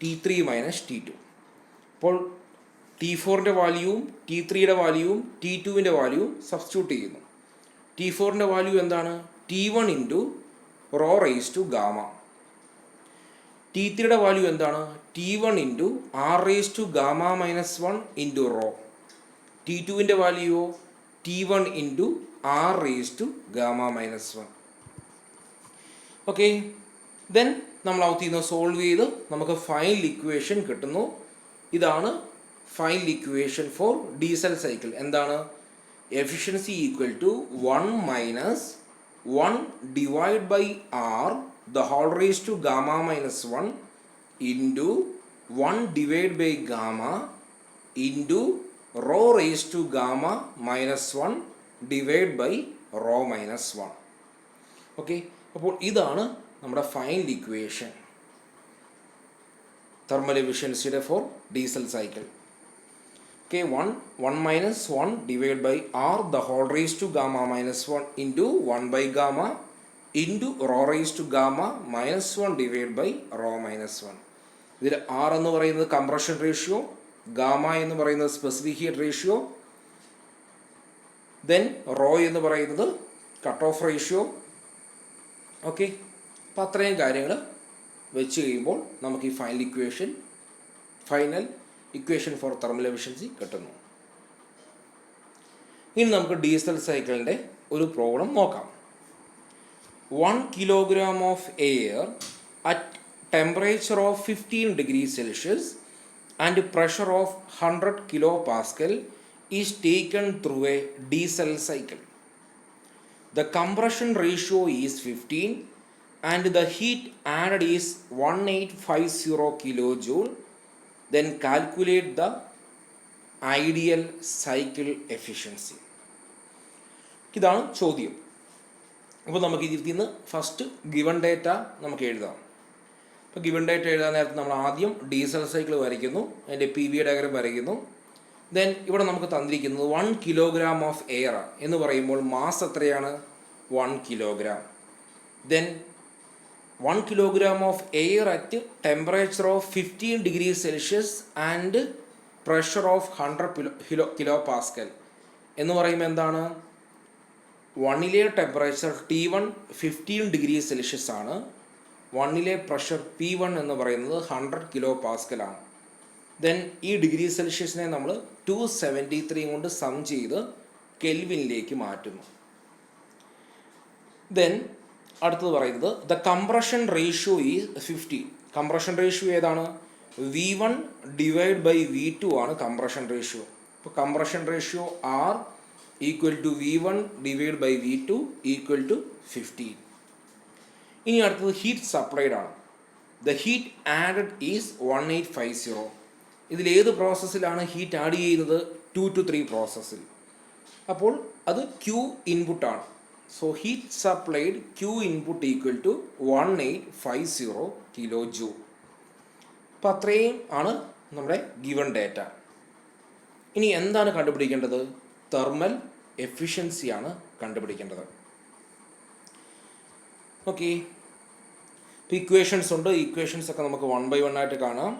T3 minus T2. അപ്പോൾ T4ൻ്റെ വാല്യൂവും T3യുടെ വാല്യൂവും T2വിൻ്റെ വാല്യൂവും സബ്സ്റ്റിറ്റ്യൂട്ട് ചെയ്യുന്നു. T4ൻ്റെ വാല്യൂ എന്താണ്? T1 into rho raise to gamma. T3യുടെ വാല്യൂ എന്താണ്? T1 into R raise to gamma minus 1 into rho. T2വിൻ്റെ വാല്യൂയോ T1 into R raise to gamma minus 1. Okay, then നമ്മൾ ഔത്ത് നിന്ന് സോൾവ് ചെയ്ത് നമുക്ക് ഫൈനൽ ഇക്വേഷൻ കിട്ടുന്നു. ഇതാണ് final equation for diesel cycle. എന്താണ്? Efficiency equal to 1 minus 1 divide by R the whole raised to gamma minus 1 into 1 divided by gamma into rho raised to gamma minus 1 divided by rho minus 1. Okay, അപ്പോൾ ഇതാണ് നമ്മുടെ final equation തെർമൽ എഫിഷ്യൻസിയുടെ for diesel cycle. Okay, 1 minus 1 divide by R the whole raised to gamma minus 1 into 1 by gamma into rho raise to gamma minus 1 divide by rho minus 1. ഇതിൽ R എന്ന് പറയുന്നത് compression ratio, gamma എന്ന് പറയുന്നത് specific heat ratio, then rho എന്ന് പറയുന്നത് cut off ratio. Okay, അപ്പോൾ അത്രയും കാര്യങ്ങൾ വെച്ച് കഴിയുമ്പോൾ നമുക്ക് ഈ final equation for thermal efficiency കിട്ടുന്നു. ഇനി നമുക്ക് ഡീസൽ സൈക്കിളിൻ്റെ ഒരു പ്രോബ്ലം നോക്കാം. 1 kilogram of air at temperature of 15 degrees Celsius and pressure of 100 kilopascal is taken through a diesel cycle. The compression ratio is 15 and the heat added is 1850 kilojoule. Then calculate the ideal cycle efficiency. ഇതാണ് ചോദ്യം. അപ്പോൾ നമുക്ക് ഇതിൽ നിന്ന് first given data നമുക്ക് എഴുതാം. അപ്പോൾ given data എഴുതാൻ നേരത്തെ നമ്മൾ ആദ്യം ഡീസൽ സൈക്കിൾ വരയ്ക്കുന്നു, അതിൻ്റെ PV ഡയഗ്രം വരയ്ക്കുന്നു. ദെൻ ഇവിടെ നമുക്ക് തന്നിരിക്കുന്നത് 1 kilogram ഓഫ് എയർ എന്ന് പറയുമ്പോൾ മാസ് എത്രയാണ്? 1 kilogram. Then 1 kilogram of air at temperature of 15 degrees Celsius and pressure of 100 kilopascal എന്ന് പറയുമ്പോൾ എന്താണ്? 1ലെ ടെമ്പറേച്ചർ T1 15 degrees Celsius ആണ്. 1ലെ പ്രഷർ P1 എന്ന് പറയുന്നത് 100 kilopascal ആണ്. ദെൻ ഈ ഡിഗ്രി സെൽഷ്യസിനെ നമ്മൾ 273 കൊണ്ട് സം ചെയ്ത് കെൽവിനിലേക്ക് മാറ്റുന്നു. ദെൻ അടുത്തത് പറയുന്നത് the compression ratio is 15. Compression ratio ഏതാണ്? V1 ഡിവൈഡ് ബൈ V2 ആണ് കംപ്രഷൻ റേഷ്യോ. അപ്പോൾ compression ratio R equal to V1 divide by V2 equal to 15. ഇനി അടുത്തത് ഹീറ്റ് സപ്ലൈഡ് ആണ്. The heat added is 1850. ഇതിലേത് പ്രോസസ്സിലാണ് ഹീറ്റ് ആഡ് ചെയ്യുന്നത്? 2 to 3 പ്രോസസ്സിൽ. അപ്പോൾ അത് Q ഇൻപുട്ടാണ്. So heat supplied Q input equal to 1850 kilojoule. അപ്പോൾ അത്രയും ആണ് നമ്മുടെ ഗിവൺ ഡേറ്റ. ഇനി എന്താണ് കണ്ടുപിടിക്കേണ്ടത്? തെർമൽ എഫിഷ്യൻസിയാണ് കണ്ടുപിടിക്കേണ്ടത്. ഓക്കെ, ഇപ്പോൾ ഇക്വേഷൻസ് ഉണ്ട്. ഇക്വേഷൻസ് ഒക്കെ നമുക്ക് 1 by 1 ആയിട്ട് കാണാം.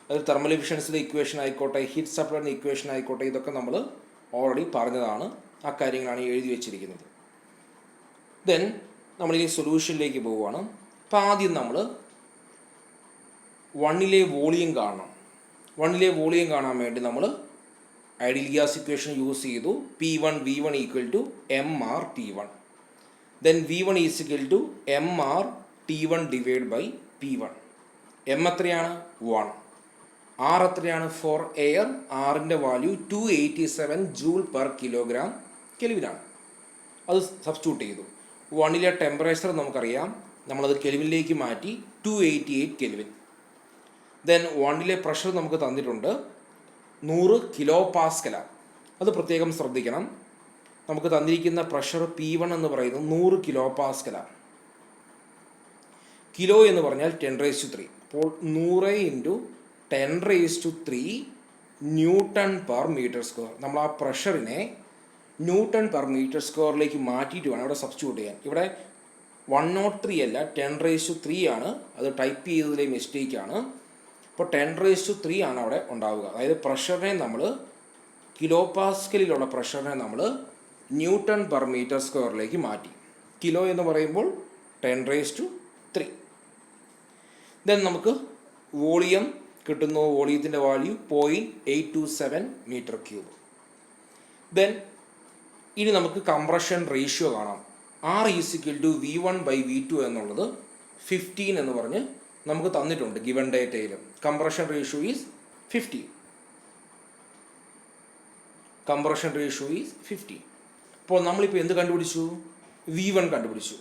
അത് തെർമൽ എഫിഷ്യൻസിയുടെ ഇക്വേഷൻ ആയിക്കോട്ടെ, ഹീറ്റ് സപ്ലൈയുടെ ഇക്വേഷൻ ആയിക്കോട്ടെ, ഇതൊക്കെ നമ്മൾ ഓൾറെഡി പറഞ്ഞതാണ്. ആ കാര്യങ്ങളാണ് എഴുതി വെച്ചിരിക്കുന്നത്. ദെൻ നമ്മൾ ഈ സൊല്യൂഷനിലേക്ക് പോവുകയാണ്. അപ്പോൾ ആദ്യം നമ്മൾ 1ലെ വോളിയം കാണണം. 1ലെ വോളിയം കാണാൻ വേണ്ടി നമ്മൾ ഐഡിയൽ ഗ്യാസ് ഇക്വേഷൻ യൂസ് ചെയ്തു. P1 V1 equal to MR T1. Then V1 is equal to MR T1 divide by P1. M എത്രയാണ്? 1. R എത്രയാണ്? ഫോർ എയർ ആറിൻ്റെ വാല്യൂ 287 ജൂൾ പെർ കിലോഗ്രാം കെൽവിനാണ്. അത് സബ്സ്റ്റിറ്റ്യൂട്ട് ചെയ്തു. 1ലെ ടെമ്പറേച്ചർ നമുക്കറിയാം, നമ്മളത് കെൽവിനിലേക്ക് മാറ്റി 288 കെൽവിൻ. ദെൻ 1ലെ പ്രഷർ നമുക്ക് തന്നിട്ടുണ്ട് 100 kilopascal. അത് പ്രത്യേകം ശ്രദ്ധിക്കണം. നമുക്ക് തന്നിരിക്കുന്ന പ്രഷർ P1 എന്ന് പറയുന്നത് 100 kilopascal. കിലോ എന്ന് പറഞ്ഞാൽ 10⁻3. അപ്പോൾ 100 × 10⁻3 ന്യൂട്ടൺ പെർ മീറ്റർ സ്ക്വയർ. നമ്മൾ ആ പ്രഷറിനെ ന്യൂട്ടൺ പെർ മീറ്റർ സ്ക്വയറിലേക്ക് മാറ്റിയിട്ട് വേണം ഇവിടെ സബ്സ്റ്റിറ്റ്യൂട്ട് ചെയ്യാൻ. ഇവിടെ 103 അല്ല, 10⁻3 ആണ്. അത് ടൈപ്പ് ചെയ്തതിലെ മിസ്റ്റേക്കാണ്. അപ്പോൾ 10⁻3 ആണ് അവിടെ ഉണ്ടാവുക. അതായത് പ്രഷറിനെ നമ്മൾ കിലോപാസ്കലിലുള്ള പ്രഷറിനെ നമ്മൾ ന്യൂട്ടൺ പെർ മീറ്റർ സ്ക്വയറിലേക്ക് മാറ്റി. കിലോ എന്ന് പറയുമ്പോൾ 10⁻3. ദെൻ നമുക്ക് വോളിയം കിട്ടുന്നു. വോളിയത്തിൻ്റെ വാല്യൂ 0.827 മീറ്റർ ക്യൂബ്. ദെൻ ഇനി നമുക്ക് കംപ്രഷൻ റേഷ്യോ കാണാം. R is equal to V1 by V2 എന്നുള്ളത് 15 എന്ന് പറഞ്ഞ് നമുക്ക് തന്നിട്ടുണ്ട് ഗിവൺ ഡേറ്റയിൽ. Compression ratio is 15. Compression ratio is 15. അപ്പോൾ നമ്മളിപ്പോൾ എന്ത് കണ്ടുപിടിച്ചു? V1 കണ്ടുപിടിച്ചു.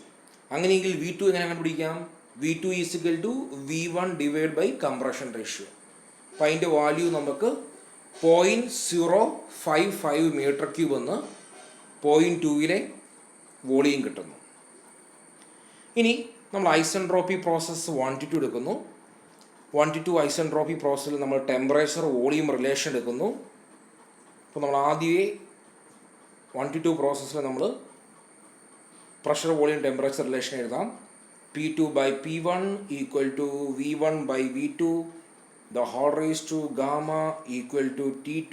അങ്ങനെയെങ്കിൽ V2 എങ്ങനെ കണ്ടുപിടിക്കാം? V2 is equal to V1 divide by compression ratio. അപ്പോൾ അതിൻ്റെ വാല്യൂ നമുക്ക് 0.055 മീറ്റർ ക്യൂബ് എന്ന് 0.2ലെ വോളിയം കിട്ടുന്നു. ഇനി നമ്മൾ ഐസെൻട്രോപ്പി പ്രോസസ്സ് 1 to 2 എടുക്കുന്നു. 1 to 2 ഐസെൻട്രോപ്പി പ്രോസസ്സിൽ നമ്മൾ ടെമ്പറേച്ചർ വോളിയം റിലേഷൻ എടുക്കുന്നു. അപ്പോൾ നമ്മൾ ആദ്യമേ 1 to 2 പ്രോസസ്സിൽ നമ്മൾ പ്രഷർ വോളിയം ടെമ്പറേച്ചർ റിലേഷൻ എഴുതാം. P2 by P1 equal to V1 by V2 the whole raised to gamma equal to T2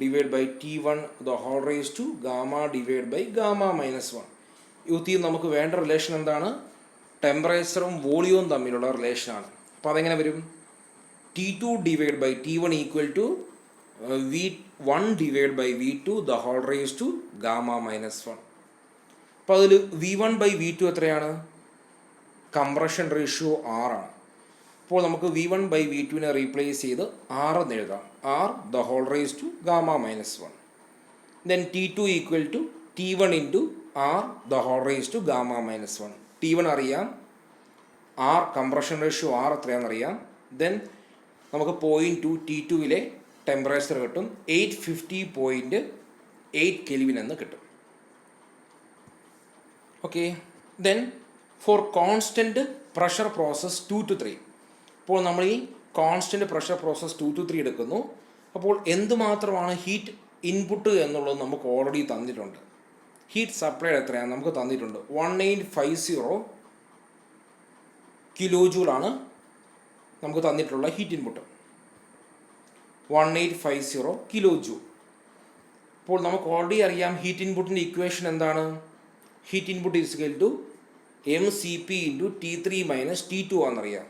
divided by T1 the whole raised to gamma divided by gamma minus 1. യൂത്തിൽ നമുക്ക് വേണ്ട relation എന്താണ്? ടെമ്പറേച്ചറും വോളിയവും തമ്മിലുള്ള റിലേഷനാണ്. അപ്പോൾ അതെങ്ങനെ വരും? T2 divided by T1 equal to V1 divided by V2 the whole raised to gamma minus 1. അപ്പോൾ അതിൽ V1 by V2 എത്രയാണ്? കംപ്രഷൻ റേഷ്യോ 6 ആണ്. അപ്പോൾ നമുക്ക് V1 by V2നെ റീപ്ലേസ് ചെയ്ത് 6 എന്ന് എഴുതാം. R the whole raised to gamma minus 1. Then T2 equal to T1 into R the whole raised to gamma minus 1. T1 അറിയാം, R കംപ്രഷൻ റേഷ്യോ 6 എത്രയാണെന്നറിയാം. Then നമുക്ക് പോയിൻറ്റ് 2 T2വിലെ ടെമ്പറേച്ചർ കിട്ടും 850.8 കെൽവിൻ എന്ന് കിട്ടും. Okay. Then for constant pressure process 2 to 3. അപ്പോൾ നമ്മൾ ഈ കോൺസ്റ്റൻറ്റ് പ്രഷർ പ്രോസസ് 2 to 3 എടുക്കുന്നു. അപ്പോൾ എന്തുമാത്രമാണ് ഹീറ്റ് ഇൻപുട്ട് എന്നുള്ളത് നമുക്ക് ഓൾറെഡി തന്നിട്ടുണ്ട്. ഹീറ്റ് സപ്ലൈ എത്രയാണ് നമുക്ക് തന്നിട്ടുണ്ട്. 1850 കിലോ ജൂളാണ് നമുക്ക് തന്നിട്ടുള്ള ഹീറ്റ് ഇൻപുട്ട്. 1850 kilo joule. അപ്പോൾ നമുക്ക് ഓൾറെഡി അറിയാം ഹീറ്റ് ഇൻപുട്ടിൻ്റെ ഇക്വേഷൻ എന്താണ്? Heat input is equal to mCp into T3 minus T2 ആണെന്നറിയാം.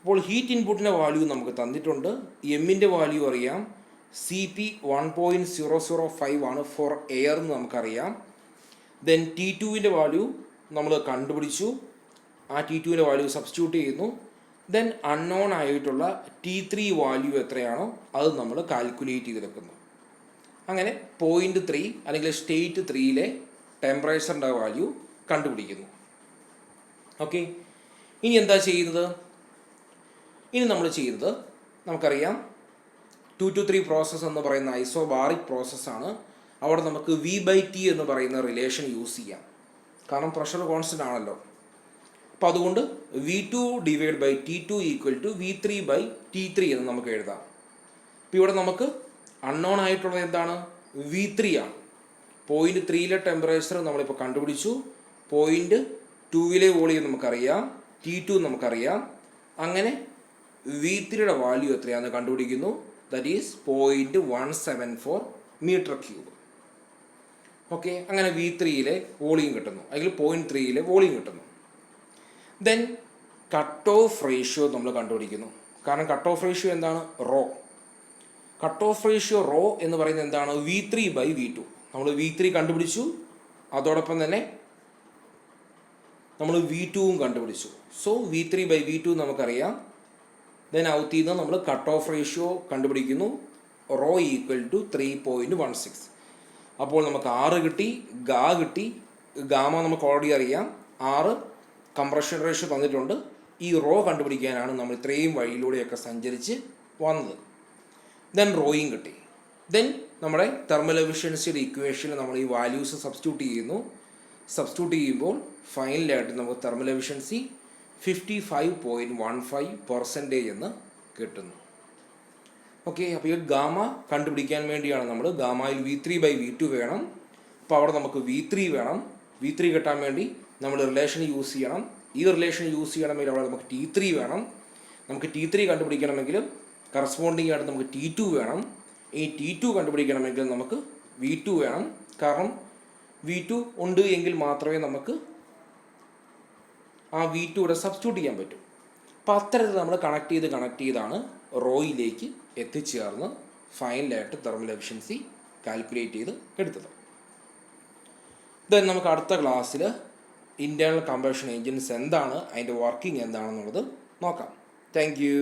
അപ്പോൾ ഹീറ്റ് ഇൻപുട്ടിൻ്റെ വാല്യൂ നമുക്ക് തന്നിട്ടുണ്ട്. എമ്മിൻ്റെ വാല്യൂ അറിയാം. CP 1.005 ആണ് ഫോർ എയർ എന്ന് നമുക്കറിയാം. ദെൻ T2വിൻ്റെ വാല്യൂ നമ്മൾ കണ്ടുപിടിച്ചു. ആ T2വിൻ്റെ വാല്യൂ സബ്സ്റ്റിറ്റ്യൂട്ട് ചെയ്യുന്നു. ദെൻ അൺനോൺ ആയിട്ടുള്ള T3 വാല്യൂ എത്രയാണോ അത് നമ്മൾ കാൽക്കുലേറ്റ് ചെയ്തെടുക്കുന്നു. അങ്ങനെ 0.3 അല്ലെങ്കിൽ സ്റ്റേറ്റ് 3യിലെ ടെമ്പറേച്ചറിൻ്റെ വാല്യൂ കണ്ടുപിടിക്കുന്നു. ഓക്കെ. ഇനി എന്താ ചെയ്യുന്നത്? ഇനി നമ്മൾ ചെയ്യുന്നത് നമുക്കറിയാം 2 to 3 പ്രോസസ്സ് എന്ന് പറയുന്ന ഐസോബാറിക് പ്രോസസ്സാണ്. അവിടെ നമുക്ക് V/T എന്ന് പറയുന്ന റിലേഷൻ യൂസ് ചെയ്യാം. കാരണം പ്രഷർ കോൺസ്റ്റൻ്റ് ആണല്ലോ. അപ്പോൾ അതുകൊണ്ട് V2 divide by T2 equal to V3 ബൈ T3 എന്ന് നമുക്ക് എഴുതാം. ഇപ്പോൾ ഇവിടെ നമുക്ക് അൺനോൺ ആയിട്ടുള്ളത് എന്താണ്? V3 ആണ്. 0.3യിലെ ടെമ്പറേച്ചർ നമ്മളിപ്പോൾ കണ്ടുപിടിച്ചു. 0.2വിലെ വോളിയം നമുക്കറിയാം. T2 നമുക്കറിയാം. അങ്ങനെ V3യുടെ വാല്യൂ എത്രയാണെന്ന് കണ്ടുപിടിക്കുന്നു. That is 0.174 metre cube. Okay. അങ്ങനെ V3യിലെ വോളിയം കിട്ടുന്നു, അല്ലെങ്കിൽ 0.3യിലെ വോളിയം കിട്ടുന്നു. ദെൻ കട്ട് ഓഫ് റേഷ്യോ നമ്മൾ കണ്ടുപിടിക്കുന്നു. കാരണം കട്ട് ഓഫ് റേഷ്യോ എന്താണ്? Rho. Cut off ratio rho എന്ന് പറയുന്നത് എന്താണ്? V3 by V2. നമ്മൾ V3 കണ്ടുപിടിച്ചു, അതോടൊപ്പം തന്നെ നമ്മൾ V2വും കണ്ടുപിടിച്ചു. സോ V3 ബൈ V2 നമുക്കറിയാം. ദെൻ ഔത്തിൽ നിന്ന് നമ്മൾ കട്ട് ഓഫ് റേഷ്യോ കണ്ടുപിടിക്കുന്നു. Rho equal to 3.16. അപ്പോൾ നമുക്ക് 6 കിട്ടി, കിട്ടി. ഗാമ നമുക്ക് ഓൾറെഡി അറിയാം. 6 കംപ്രഷൻ റേഷ്യോ തന്നിട്ടുണ്ട്. ഈ റോ കണ്ടുപിടിക്കാനാണ് നമ്മൾ ഇത്രയും വഴിയിലൂടെയൊക്കെ സഞ്ചരിച്ച് വന്നത്. ദെൻ റോയും കിട്ടി. ദെൻ നമ്മുടെ തെർമൽ എഫിഷ്യൻസിയുടെ ഇക്വേഷനിൽ നമ്മൾ ഈ വാല്യൂസ് സബ്സ്റ്റിറ്റ്യൂട്ട് ചെയ്യുന്നു. സബ്സ്റ്റിറ്റ്യൂട്ട് ചെയ്യുമ്പോൾ ഫൈനലായിട്ട് നമുക്ക് തെർമൽ എഫിഷ്യൻസി 55.15% എന്ന് കിട്ടുന്നു. ഓക്കെ. അപ്പോൾ ഈ ഗാമ കണ്ടുപിടിക്കാൻ വേണ്ടിയാണ് നമ്മൾ ഗാമയിൽ V3 ബൈ V2 വേണം. അപ്പോൾ അവിടെ നമുക്ക് V3 വേണം. V3 കിട്ടാൻ വേണ്ടി നമ്മൾ റിലേഷൻ യൂസ് ചെയ്യണം. ഈ റിലേഷൻ യൂസ് ചെയ്യണമെങ്കിൽ അവിടെ നമുക്ക് T3 വേണം. നമുക്ക് T3 കണ്ടുപിടിക്കണമെങ്കിലും കറസ്പോണ്ടിങ് ആയിട്ട് നമുക്ക് T2 വേണം. ഈ T2 കണ്ടുപിടിക്കണമെങ്കിൽ നമുക്ക് V2 വേണം. കാരണം V2 ഉണ്ട് എങ്കിൽ മാത്രമേ നമുക്ക് ആ V2 ഇവിടെ സബ്സ്റ്റിറ്റ്യൂട്ട് ചെയ്യാൻ പറ്റും. അപ്പോൾ അത്തരത്തിൽ നമ്മൾ കണക്ട് ചെയ്താണ് റോയിലേക്ക് എത്തിച്ചേർന്ന് ഫൈനലായിട്ട് തെർമൽ എഫിഷ്യൻസി കാൽക്കുലേറ്റ് ചെയ്ത് എടുത്തത്. ദെൻ നമുക്ക് അടുത്ത ക്ലാസ്സിൽ ഇൻറ്റേർണൽ കമ്പഷൻ എഞ്ചിൻസ് എന്താണ്, അതിൻ്റെ വർക്കിംഗ് എന്താണെന്നുള്ളത് നോക്കാം. Thank you.